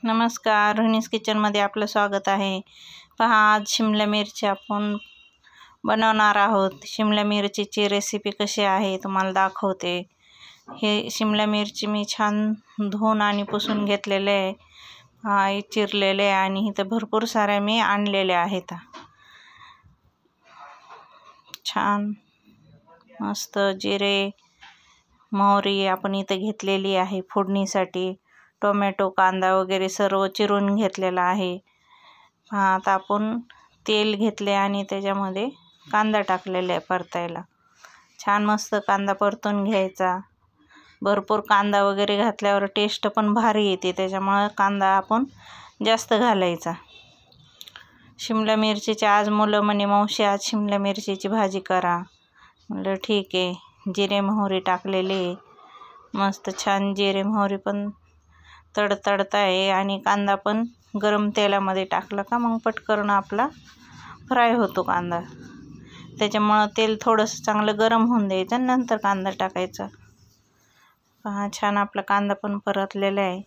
नमस्कार, रोहिणीज किचनमध्ये आपलं स्वागत आहे। पहा, आज शिमला मिरची आपण बनवणार आहोत। शिमला मिरचीची रेसिपी कशी आहे तुम्हाला दाखवते। हे शिमला मिरची मी छान धुवून आणि पुसून घेतलेले आहे। हे चिरलेले आणि इथं भरपूर साऱ्या मी आणलेल्या आहेत। छान मस्त जिरे मोहरी आपण इथं घेतलेली आहे फोडणीसाठी। टोमॅटो कांदा वगैरे सर्व चिरून घेतलेला आहे। आता आपण तेल घेतले आणि त्याच्यामध्ये कांदा टाकलेला आहे परतायला। छान मस्त कांदा परतून घ्यायचा। भरपूर कांदा वगैरे घातल्यावर टेस्ट पण भारी येते, त्याच्यामुळे कांदा आपण जास्त घालायचा। शिमला मिरचीची आज मुलं म्हणे मावशी आज शिमला मिरचीची भाजी करा। म्हणलं ठीक आहे। जिरे मोहरी टाकलेले मस्त छान जिरे मोहरी पण तडतडता आहे आणि कांदा पण गरम तेलामध्ये टाकला का मग पटकन आपला फ्राय होतो कांदा। त्याच्यामुळे तेल थोडंसं चांगलं गरम होऊन द्यायचं आणि नंतर कांदा टाकायचा। पहा छान आपला कांदा पण परतलेला आहे।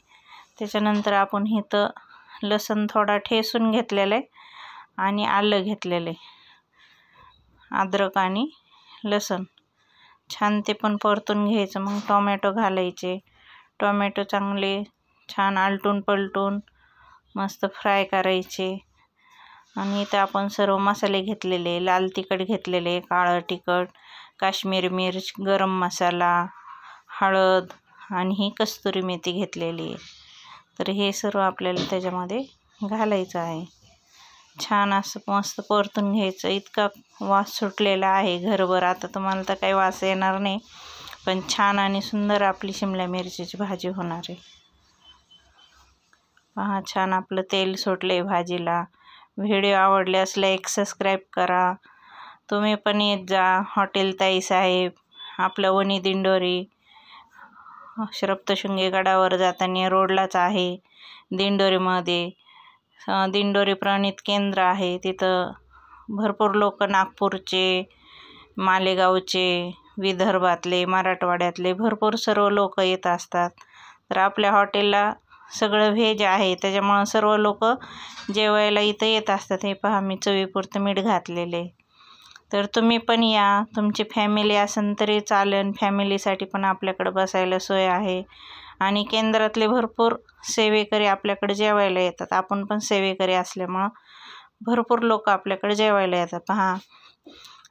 त्याच्यानंतर आपण इथं लसूण थोडा ठेचून घेतलेला आहे आणि आलं घेतलेलं आहे। अद्रक आणि लसूण छान ते पण परतून घ्यायचं। मग टोमॅटो घालायचे। टोमॅटो चांगले छान आलटून पलटून मस्त फ्राय करायचे। आणि इथं आपण सर्व मसाले घेतलेले, लाल तिखट घेतलेले, काळं तिखट, काश्मीरी मिर्च, गरम मसाला, हळद आणि ही कस्तुरी मेथी घेतलेली आहे। तर हे सर्व आपल्याला त्याच्यामध्ये घालायचं आहे। छान असं मस्त परतून घ्यायचं। इतका वास सुटलेला आहे घरभर, आता तुम्हाला तर काही वास येणार नाही, पण छान आणि सुंदर आपली शिमला मिरचीची भाजी होणार आहे। पहा छान आपलं तेल सुटले भाजीला। व्हिडिओ आवडल्यास लाईक सबस्क्राईब करा। तुम्ही पण येत जा। हॉटेल ताई साहेब आपलं वणी दिंडोरी सप्तशृंगी गडावर जाताना रोडलाच आहे। दिंडोरीमध्ये दिंडोरी प्रणित केंद्र आहे। तिथं भरपूर लोक नागपूरचे, मालेगावचे, विदर्भातले, मराठवाड्यातले भरपूर सर्व लोक येत असतात। तर आपल्या हॉटेलला सगळं व्हेज आहे, त्याच्यामुळे सर्व लोक जेवायला इथं येत असतात। हे पहा मी चवीपुरतं मीठ घातलेले। तर तुम्ही पण या, तुमची फॅमिली असेल तरी चालेल, फॅमिलीसाठी पण आपल्याकडे बसायला सोय आहे। आणि केंद्रातले भरपूर सेवेकरी आपल्याकडे जेवायला येतात। आपण पण सेवेकरी असल्यामुळं भरपूर लोक आपल्याकडे जेवायला येतात। पहा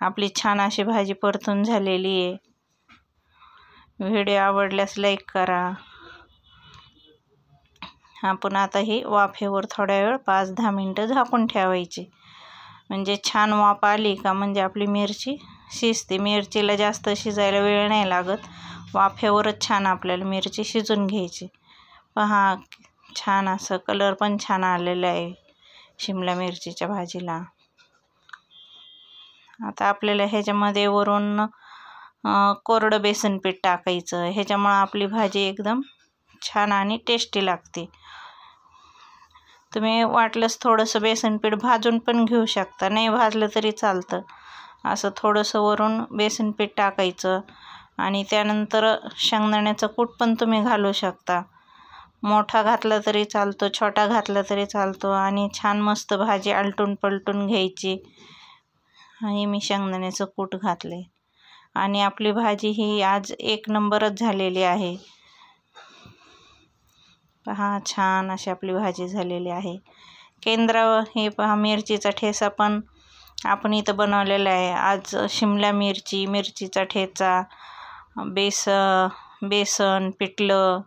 आपली छान अशी भाजी परतून झालेली आहे। व्हिडिओ आवडल्यास लाईक करा। आपण आता ही वाफेवर थोड्या वेळ 5-10 मिनटं झाकून ठेवायची, म्हणजे छान वाफ आली का म्हणजे आपली मिरची शिजते। मिरचीला जास्त शिजायला वेळ नाही लागत, वाफेवरच छान आपल्याला मिरची शिजून घ्यायची। पहा छान असं कलर पण छान आलेला आहे शिमला मिरचीच्या भाजीला। आता आपल्याला ह्याच्यामध्ये वरून कोरडं बेसन पीठ टाकायचं, ह्याच्यामुळे आपली भाजी एकदम छान आणि टेस्टी लागते। तुम्ही वाटलंच थोडंसं बेसन पीठ भाजून पण घेऊ शकता, नाही भाजलं तरी चालतं। असं थोडंसं वरून बेसन पीठ टाकायचं आणि त्यानंतर शेंगदाण्याचं कूट पण तुम्ही घालू शकता। मोठा घातला तरी चालतो, छोटा घातला तरी चालतो। आणि छान मस्त भाजी आलटून पलटून घ्यायची। आणि मी शेंगदाण्याचं कूट घातले आणि आपली भाजी ही आज 1 नंबरच झालेली आहे। पहा छान अशी आपली भाजी झालेली आहे। केंद्रावर हे पहा मिरचीचा ठेचा पण आपण इथं बनवलेला आहे। आज शिमला मिरची, मिरचीचा ठेचा, बेसन पिठलं,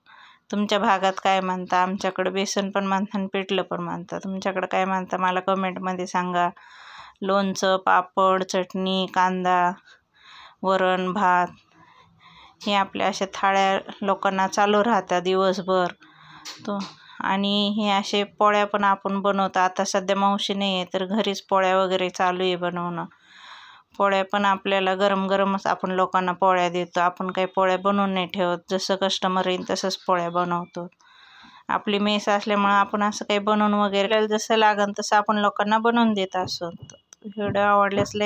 तुमच्या भागात काय म्हणता? आमच्याकडे बेसन पण म्हणतात आणि पिठलं पण म्हणतात। तुमच्याकडे काय म्हणता मला कमेंटमध्ये सांगा। लोणचं, पापड, चटणी, कांदा, वरण भात हे आपल्या अशा थाळ्या लोकांना चालू राहतात दिवसभर। आणि हे असे पोळ्या पण आपण बनवतो। आता सध्या मावशी नाही आहे तर घरीच पोळ्या वगैरे चालू आहे बनवणं। पोळ्या पण आपल्याला गरम गरमच आपण लोकांना पोळ्या देतो। आपण काही पोळ्या बनवून नाही ठेवत, जसं कस्टमर येईल तसंच पोळ्या बनवतो। आपली मेस असल्यामुळं आपण असं काही बनवून वगैरे जसं लागेल तसं आपण लोकांना बनवून देत असतो। व्हिडिओ आवडल्यास लाईक